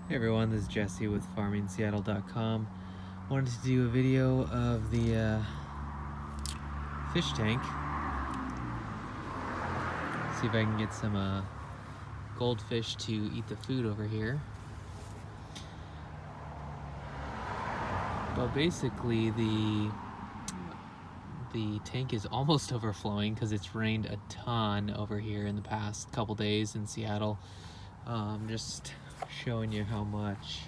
Hey everyone, this is Jesse with FarmingSeattle.com. Wanted to do a video of the fish tank. See if I can get some goldfish to eat the food over here. But basically the tank is almost overflowing because it's rained a ton over here in the past couple days in Seattle. Just showing you how much.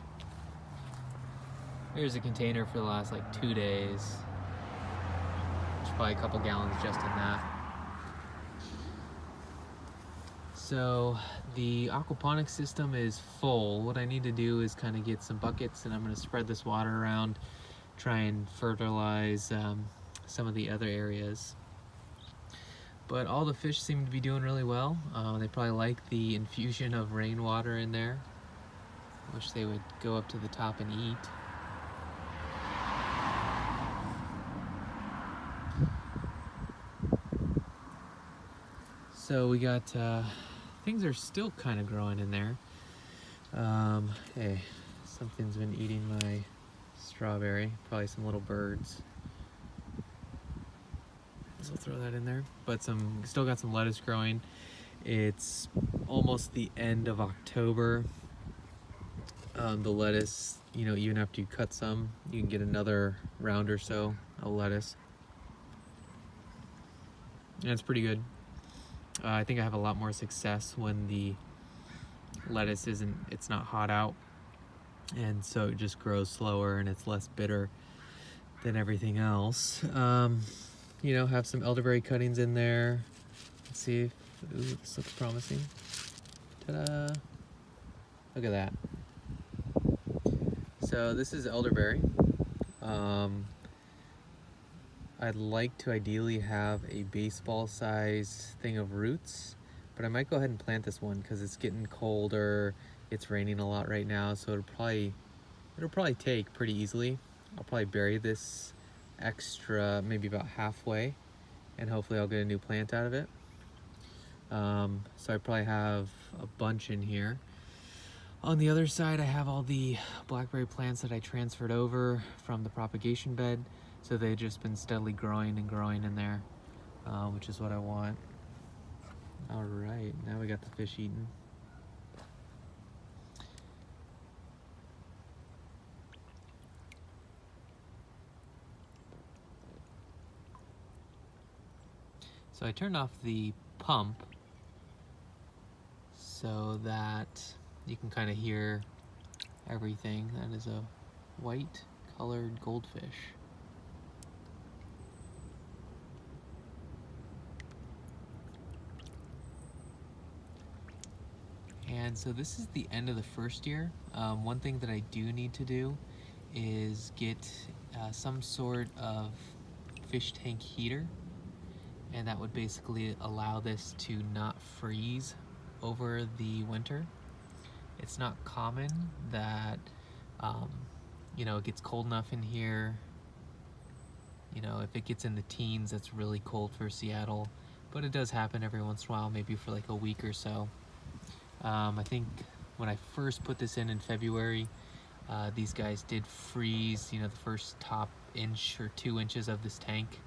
Here's a container for the last like 2 days. There's probably a couple gallons just in that. So the aquaponics system is full. What I need to do is kind of get some buckets, and I'm going to spread this water around, try and fertilize some of the other areas. But all the fish seem to be doing really well. They probably like the infusion of rainwater in there. Wish they would go up to the top and eat. So we got, things are still kind of growing in there. Hey, something's been eating my strawberry, probably some little birds. So I'll throw that in there. But still got some lettuce growing. It's almost the end of October. The lettuce, even after you cut some, you can get another round or so of lettuce. And it's pretty good. I think I have a lot more success when the lettuce it's not hot out, and so it just grows slower and it's less bitter than everything else. Have some elderberry cuttings in there. Let's see if, ooh, this looks promising. Ta-da! Look at that. So this is elderberry. I'd like to ideally have a baseball size thing of roots, but I might go ahead and plant this one because it's getting colder. It's raining a lot right now, so it'll probably take pretty easily. I'll probably bury this extra, maybe about halfway, and hopefully I'll get a new plant out of it. So I probably have a bunch in here. On the other side, I have all the blackberry plants that I transferred over from the propagation bed. So they've just been steadily growing and growing in there, which is what I want. All right, now we got the fish eating. So I turned off the pump so that you can kind of hear everything. That is a white colored goldfish. And so this is the end of the first year. One thing that I do need to do is get some sort of fish tank heater, and that would basically allow this to not freeze over the winter. It's not common that it gets cold enough in here. If it gets in the teens, that's really cold for Seattle, but it does happen every once in a while, maybe for like a week or so. I think when I first put this in February, these guys did freeze, the first top inch or 2 inches of this tank.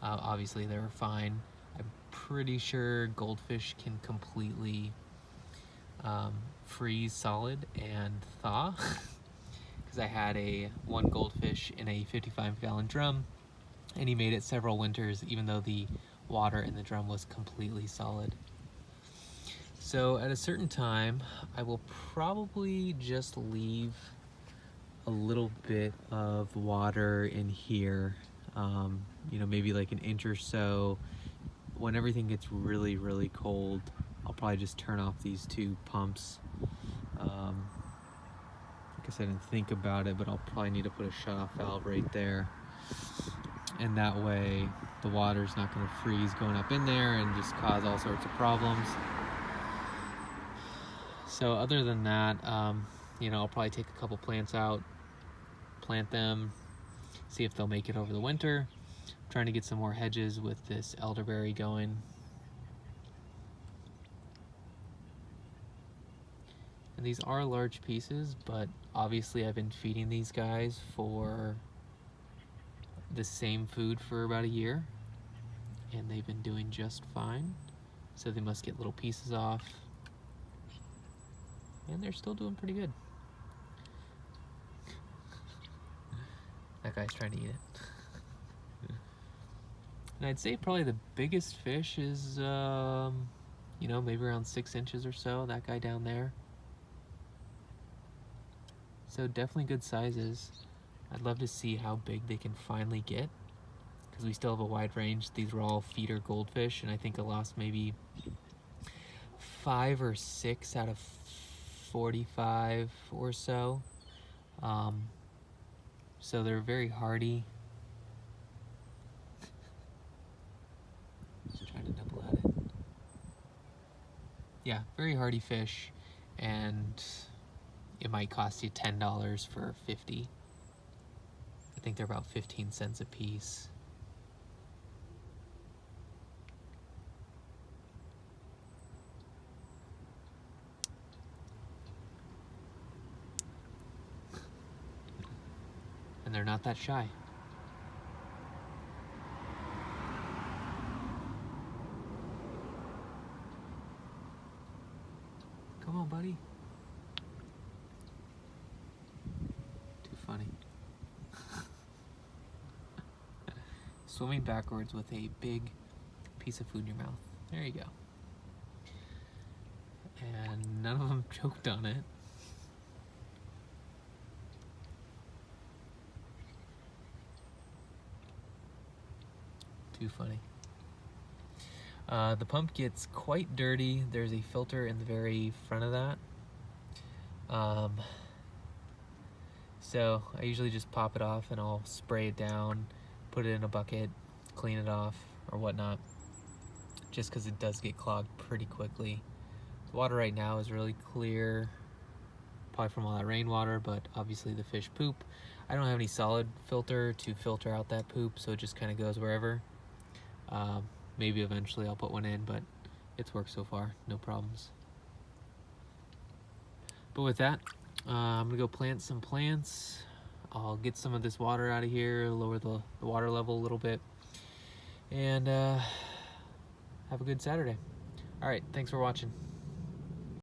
Obviously they were fine. I'm pretty sure goldfish can completely freeze solid and thaw, because I had one goldfish in a 55-gallon drum, and he made it several winters even though the water in the drum was completely solid. So at a certain time, I will probably just leave a little bit of water in here, maybe like an inch or so. When everything gets really, really cold, I'll probably just turn off these 2 pumps. I guess I didn't think about it, but I'll probably need to put a shut-off valve right there. And that way, the water's not gonna freeze going up in there and just cause all sorts of problems. So other than that, I'll probably take a couple plants out, plant them, see if they'll make it over the winter. I'm trying to get some more hedges with this elderberry going. And these are large pieces, but obviously I've been feeding these guys for the same food for about a year, and they've been doing just fine. So they must get little pieces off, and they're still doing pretty good. That guy's trying to eat it. And I'd say probably the biggest fish is, you know, maybe around 6 inches or so, that guy down there. So definitely good sizes. I'd love to see how big they can finally get, because we still have a wide range. These were all feeder goldfish, and I think I lost maybe 5 or 6 out of 45 or so. So they're very hardy. Just trying to nibble at it. Yeah, very hardy fish, and it might cost you $10 for 50. I think they're about 15 cents a piece. And they're not that shy. Come on, buddy. Too funny. Swimming backwards with a big piece of food in your mouth. There you go. And none of them choked on it. Too funny. The pump gets quite dirty. There's a filter in the very front of that. So I usually just pop it off and I'll spray it down, put it in a bucket, clean it off or whatnot, just because it does get clogged pretty quickly. The water right now is really clear, probably from all that rainwater, but obviously the fish poop. I don't have any solid filter to filter out that poop, so it just kind of goes wherever. Maybe eventually I'll put one in, but it's worked so far, no problems. But with that, I'm gonna go plant some plants. I'll get some of this water out of here, lower the water level a little bit, and have a good Saturday. All right, thanks for watching.